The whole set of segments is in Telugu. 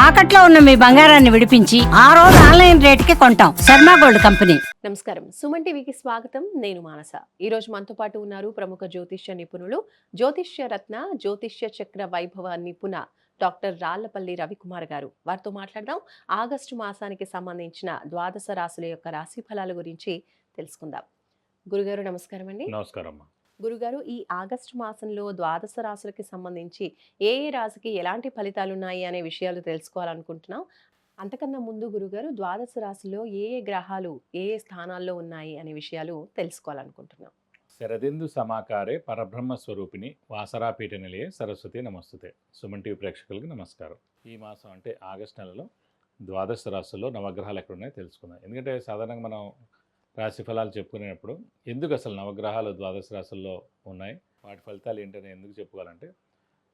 తాకట్లో ఉన్న మీ బంగారాన్ని విడిపించి ఆ రోజు ఆన్లైన్ రేటుకి కొంటాం. Sharma gold company. నమస్కారం, సుమన్ టీవీకి స్వాగతం. నేను మానస. ఈ రోజు మనతో పాటు ఉన్నారు ప్రముఖ జ్యోతిష్య నిపుణులు, జ్యోతిష్య రత్న, జ్యోతిష్య చక్ర వైభవ నిపుణ డాక్టర్ రాళ్లపల్లి రవికుమార్ గారు. వారితో మాట్లాడదాం. ఆగస్టు మాసానికి సంబంధించిన ద్వాదశ రాశుల యొక్క రాశి ఫలాల గురించి తెలుసుకుందాం. గురుగారు నమస్కారం అండి. నమస్కారం. గురుగారు, ఈ ఆగస్టు మాసంలో ద్వాదశ రాశులకి సంబంధించి ఏ ఏ రాశికి ఎలాంటి ఫలితాలు ఉన్నాయి అనే విషయాలు తెలుసుకోవాలనుకుంటున్నాం. అంతకన్నా ముందు గురుగారు, ద్వాదశ రాశిలో ఏ ఏ గ్రహాలు ఏ ఏ స్థానాల్లో ఉన్నాయి అనే విషయాలు తెలుసుకోవాలనుకుంటున్నాం. శరదిందు సమాకారే పరబ్రహ్మ స్వరూపిణి వాసరాపీఠ నిలయే సరస్వతి నమస్తుతే. సుమన్ టీవీ ప్రేక్షకులకు నమస్కారం. ఈ మాసం అంటే ఆగస్టు నెలలో ద్వాదశ రాశుల్లో నవగ్రహాలు ఎక్కడున్నాయో తెలుసుకుందాం. ఎందుకంటే సాధారణంగా మనం రాశి ఫలాలు చెప్పుకునేటప్పుడు ఎందుకు అసలు నవగ్రహాలు ద్వాదశ రాశుల్లో ఉన్నాయి, వాటి ఫలితాలు ఏంటని ఎందుకు చెప్పుకోవాలంటే,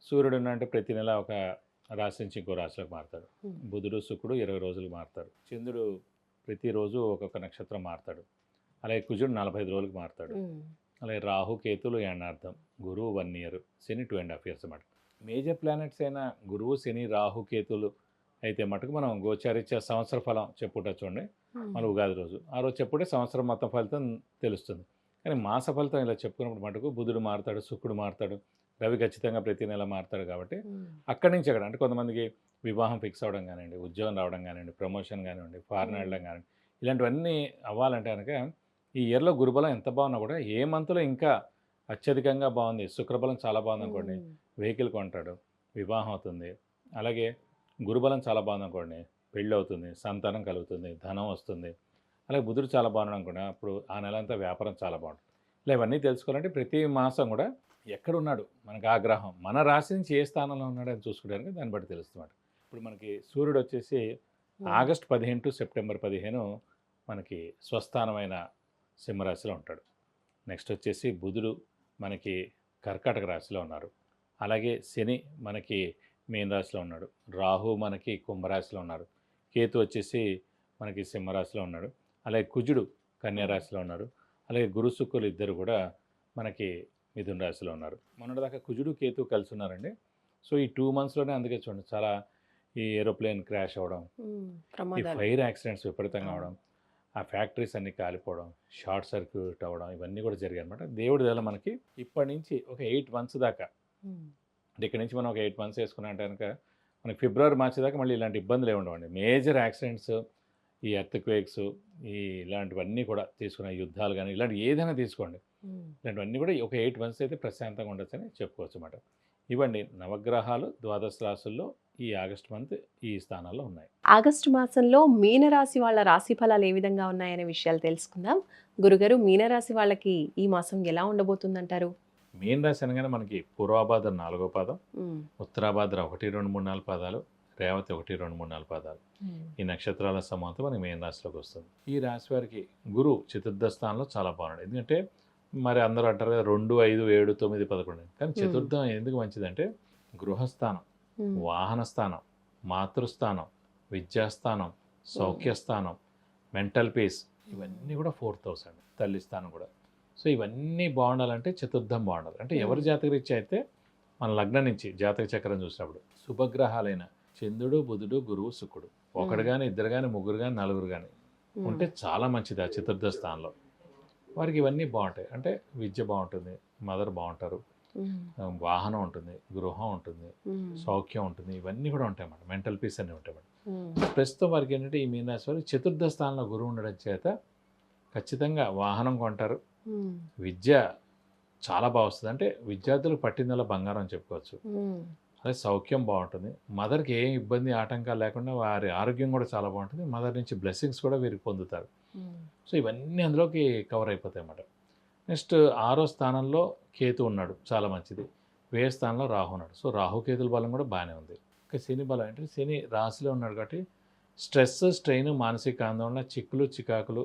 సూర్యుడు అంటే ప్రతి నెల ఒక రాశి నుంచి ఇంకో రాశిలోకి మారుతాడు. బుధుడు శుక్రుడు 20 రోజులు మారుతాడు. చంద్రుడు ప్రతిరోజు ఒక్కొక్క నక్షత్రం మారుతాడు. అలాగే కుజుడు 45 రోజులకు మారుతాడు. అలాగే రాహు కేతులు ఎండార్థం, గురువు 1 ఇయర్, శని 2.5 years అన్నమాట. మేజర్ ప్లానెట్స్ అయిన గురువు, శని, రాహు, కేతులు అయితే మటుకు మనం గోచారిత్య సంవత్సర ఫలం చెప్పుట చూడండి, మన ఉగాది రోజు ఆ రోజు చెప్పుడే సంవత్సరం మొత్తం ఫలితం తెలుస్తుంది. కానీ మాస ఫలితం ఇలా చెప్పుకున్నప్పుడు మటుకు బుధుడు మారుతాడు, శుక్రుడు మారుతాడు, రవి ఖచ్చితంగా ప్రతి నెల మారుతాడు. కాబట్టి అక్కడి నుంచి అక్కడ అంటే కొంతమందికి వివాహం ఫిక్స్ అవ్వడం కానివ్వండి, ఉద్యోగం రావడం కానివ్వండి, ప్రమోషన్ కానివ్వండి, ఫారెన్ వెళ్ళడం కానివ్వండి, ఇలాంటివన్నీ అవ్వాలంటే కనుక ఈ ఇయర్లో గురుబలం ఎంత బాగున్నా కూడా ఏ మంత్లో ఇంకా అత్యధికంగా బాగుంది, శుక్రబలం చాలా బాగుంది అనుకోండి, వెహికల్ కొంటాడు, వివాహం అవుతుంది. అలాగే గురుబలం చాలా బాగుంది అనుకోండి, పెళ్ళి అవుతుంది, సంతానం కలుగుతుంది, ధనం వస్తుంది. అలాగే బుధుడు చాలా బాగున్నాడు అనుకోండి, అప్పుడు ఆ నెల అంతా వ్యాపారం చాలా బాగుంటుంది. ఇలా ఇవన్నీ తెలుసుకోవాలంటే ప్రతి మాసం కూడా ఎక్కడున్నాడు మనకు ఆ గ్రహం, మన రాశి నుంచి ఏ స్థానంలో ఉన్నాడు అని చూసుకోవడానికి దాన్ని బట్టి తెలుస్తుంది. ఇప్పుడు మనకి సూర్యుడు వచ్చేసి ఆగస్టు 15 to సెప్టెంబర్ 15 మనకి స్వస్థానమైన సింహరాశిలో ఉంటాడు. నెక్స్ట్ వచ్చేసి బుధుడు మనకి కర్కాటక రాశిలో ఉన్నారు. అలాగే శని మనకి మీన రాశిలో ఉన్నాడు. రాహు మనకి కుంభరాశిలో ఉన్నారు. కేతు వచ్చేసి మనకి సింహరాశిలో ఉన్నాడు. అలాగే కుజుడు కన్యా రాశిలో ఉన్నారు. అలాగే గురు శుక్రులు ఇద్దరు కూడా మనకి మిథున రాశిలో ఉన్నారు. మొన్నటిదాకా కుజుడు కేతు కలిసి ఉన్నారండి. సో ఈ 2 monthsలోనే అందుకే చూడండి చాలా ఈ ఏరోప్లేన్ క్రాష్ అవ్వడం, ఈ ఫైర్ యాక్సిడెంట్స్ విపరీతంగా అవడం, ఆ ఫ్యాక్టరీస్ అన్నీ కాలిపోవడం, షార్ట్ సర్క్యూట్ అవ్వడం, ఇవన్నీ కూడా జరిగాయి అనమాట. దేవుడి వల్ల మనకి ఇప్పటి నుంచి ఒక 8 months దాకా, అంటే ఇక్కడ నుంచి మనం ఒక 8 months వేసుకున్నట్టు కనుక మనకి ఫిబ్రవరి, మార్చి దాకా మళ్ళీ ఇలాంటి ఇబ్బందులు ఏమి ఉండవండి. మేజర్ యాక్సిడెంట్స్, ఈ ఎర్త్క్వేక్స్, ఈ ఇలాంటివన్నీ కూడా తీసుకున్న యుద్ధాలు కానీ ఇలాంటి ఏదైనా తీసుకోండి, ఇలాంటివన్నీ కూడా ఒక 8 months అయితే ప్రశాంతంగా ఉండొచ్చని చెప్పుకోవచ్చు అన్నమాట. ఇవ్వండి నవగ్రహాలు ద్వాదశ రాశుల్లో ఈ ఆగస్టు మంత్ ఈ స్థానాల్లో ఉన్నాయి. ఆగస్టు మాసంలో మీనరాశి వాళ్ళ రాశి ఫలాలు ఏ విధంగా ఉన్నాయనే విషయాలు తెలుసుకుందాం. గురుగారు, మీనరాశి వాళ్ళకి ఈ మాసం ఎలా ఉండబోతుందంటారు? మీన రాశి అనగానే మనకి పూర్వాభాద్ర 4వ పాదం, ఉత్తరాభాద్ర 1, 2, 3, 4 పాదాలు, రేవతి 1, 2, 3, 4 పాదాలు, ఈ నక్షత్రాల సమూహంతో మనకి మీన రాశిలోకి వస్తుంది. ఈ రాశి వారికి గురువు చతుర్థ స్థానంలో చాలా బాగున్నాడు. ఎందుకంటే మరి అందరూ అంటారు కదా 2, 5, 7, 9, 11, కానీ చతుర్థం ఎందుకు మంచిదంటే గృహస్థానం, వాహన స్థానం, మాతృస్థానం, విద్యాస్థానం, సౌఖ్యస్థానం, మెంటల్ పీస్, ఇవన్నీ కూడా 4th house అండి. తల్లి స్థానం కూడా. సో ఇవన్నీ బాగుండాలంటే చతుర్థం బాగుండాలి. అంటే ఎవరి జాతకరీత్యా అయితే మన లగ్నం నుంచి జాతక చక్రం చూసినప్పుడు శుభగ్రహాలైన చంద్రుడు, బుధుడు, గురువు, శుక్రుడు, ఒకడు కానీ, ఇద్దరు కానీ, ముగ్గురు కానీ, నలుగురు కానీ ఉంటే చాలా మంచిది ఆ చతుర్థ స్థానంలో. వారికి ఇవన్నీ బాగుంటాయి. అంటే విద్య బాగుంటుంది, మదర్ బాగుంటారు, వాహనం ఉంటుంది, గృహం ఉంటుంది, సౌఖ్యం ఉంటుంది, ఇవన్నీ కూడా ఉంటాయి అన్నమాట. మెంటల్ పీస్ అన్నీ ఉంటాయి అన్నమాట. ప్రస్తుతం వారికి ఏంటంటే ఈ మీనరాశి వారికి చతుర్థ స్థానంలో గురువు ఉండడం చేత ఖచ్చితంగా వాహనం కొంటారు, విద్య చాలా బాగా వస్తుంది. అంటే విద్యార్థులకు పట్టిందల్లా బంగారం అని చెప్పుకోవచ్చు. అదే సౌఖ్యం బాగుంటుంది, మదర్కి ఏ ఇబ్బంది ఆటంకాలు లేకుండా వారి ఆరోగ్యం కూడా చాలా బాగుంటుంది, మదర్ నుంచి బ్లెస్సింగ్స్ కూడా వీరికి పొందుతారు. సో ఇవన్నీ అందులోకి కవర్ అయిపోతాయి అన్నమాట. నెక్స్ట్ 6వ స్థానంలో కేతు ఉన్నాడు, చాలా మంచిది. వ్యయ స్థానంలో రాహు ఉన్నాడు. సో రాహుకేతుల బలం కూడా బాగానే ఉంది. ఇంకా శని బలం అంటే శని రాశిలో ఉన్నాడు కాబట్టి స్ట్రెస్, స్ట్రెయిన్, మానసిక ఆందోళన, చిక్కులు, చికాకులు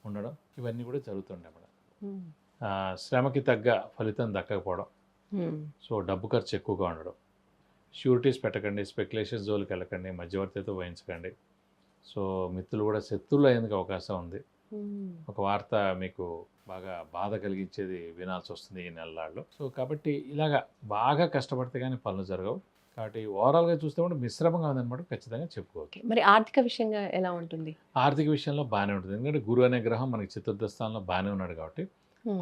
ఉండడం, ఇవన్నీ కూడా జరుగుతుండే అన్నమాట. శ్రమకి తగ్గ ఫలితం దక్కకపోవడం, సో డబ్బు ఖర్చు ఎక్కువగా ఉండడం, షూరిటీస్ పెట్టకండి, స్పెక్యులేషన్స్ జోలికి వెళ్ళకండి, మధ్యవర్తితో వహించకండి. సో మిత్రులు కూడా శత్రువులు అయ్యేందుకు అవకాశం ఉంది. ఒక వార్త మీకు బాగా బాధ కలిగించేది వినాల్సి వస్తుంది ఈ నెలల్లో. సో కాబట్టి ఇలాగా బాగా కష్టపడితే కానీ పనులు జరగవు. కాబట్టి ఓవరాల్గా చూస్తే కూడా మిశ్రమంగా ఉందన్నమాట ఖచ్చితంగా చెప్పుకోవచ్చు. ఓకే. మరి ఆర్థిక విషయంగా ఎలా ఉంటుంది? ఆర్థిక విషయంలో బాగానే ఉంటుంది, ఎందుకంటే గురువు అనే గ్రహం మనకి చతుర్థ స్థానంలో బాగానే ఉన్నాడు కాబట్టి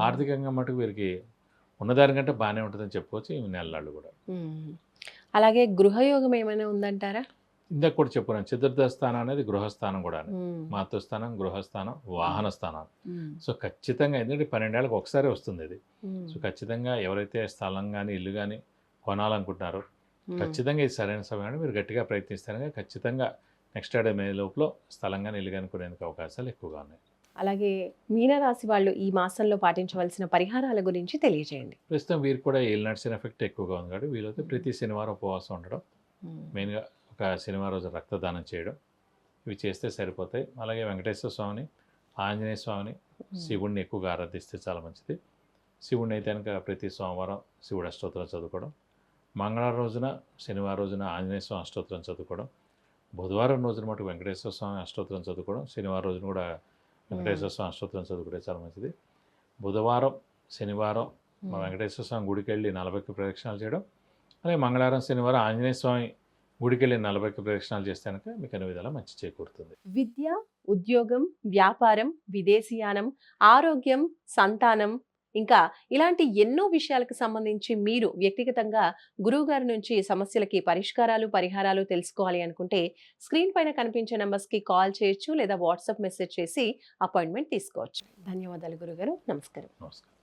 ఆర్థికంగా మటుకు వీరికి ఉన్నదానికంటే బాగానే ఉంటుందని చెప్పుకోవచ్చు ఈ నెలలు కూడా. అలాగే గృహయోగం ఏమైనా ఉందంటారా? ఇందాక కూడా చెప్పుకున్నాను, చతుర్థ స్థానం అనేది గృహస్థానం కూడా, మాతృస్థానం, గృహస్థానం, వాహన స్థానం. సో ఖచ్చితంగా ఎందుకంటే 12 ఏళ్ళకి ఒకసారి వస్తుంది ఇది. సో ఖచ్చితంగా ఎవరైతే స్థలం కానీ ఇల్లు కానీ కొనాలనుకుంటున్నారో ఖచ్చితంగా ఇది సరైన సమయాన్ని మీరు గట్టిగా ప్రయత్నిస్తారని ఖచ్చితంగా నెక్స్ట్ ఏడాది మే లోపల స్థలం కానీ ఇల్లు కానీ కొనేందుకు అవకాశాలు ఎక్కువగా ఉన్నాయి. అలాగే మీనరాశి వాళ్ళు ఈ మాసంలో పాటించవలసిన పరిహారాల గురించి తెలియజేయండి. ప్రస్తుతం వీరికి కూడా ఏలినాడ్సిన ఎఫెక్ట్ ఎక్కువగా ఉంది కాబట్టి వీళ్ళైతే ప్రతి శనివారం ఉపవాసం ఉండడం, మెయిన్గా ఒక శనివారం రోజు రక్తదానం చేయడం, ఇవి చేస్తే సరిపోతాయి. అలాగే వెంకటేశ్వర స్వామిని, ఆంజనేయ స్వామిని, శివుడిని ఎక్కువగా ఆరాధిస్తే చాలా మంచిది. శివుడిని అయితే కనుక ప్రతి సోమవారం శివుడు అష్టోత్తరం చదువుకోవడం, మంగళవారం రోజున, శనివారం రోజున ఆంజనేయ స్వామి అష్టోత్తరం చదువుకోవడం, బుధవారం రోజున మటు వెంకటేశ్వర స్వామి అష్టోత్తరం చదువుకోవడం, శనివారం రోజున కూడా వెంకటేశ్వర స్వామి అష్టోత్తరం చదువుకుంటే చాలా మంచిది. బుధవారం, శనివారం మన వెంకటేశ్వర స్వామి గుడికి వెళ్ళి 40 ప్రదక్షిణాలు చేయడం, అలాగే మంగళవారం, శనివారం ఆంజనేయ స్వామి గుడికి వెళ్ళి 40 ప్రదక్షిణాలు చేస్తే కనుక మీకు అన్ని విధాలా మంచి చేకూరుతుంది. విద్య, ఉద్యోగం, వ్యాపారం, విదేశీయానం, ఆరోగ్యం, సంతానం, ఇంకా ఇలాంటి ఎన్నో విషయాలకు సంబంధించి మీరు వ్యక్తిగతంగా గురువుగారి నుంచి సమస్యలకి పరిహారాలు తెలుసుకోవాలి అనుకుంటే స్క్రీన్ పైన కనిపించే నంబర్స్కి కాల్ చేయొచ్చు లేదా వాట్సాప్ మెసేజ్ చేసి అపాయింట్మెంట్ తీసుకోవచ్చు. ధన్యవాదాలు గురుగారు. నమస్కారం. నమస్కారం.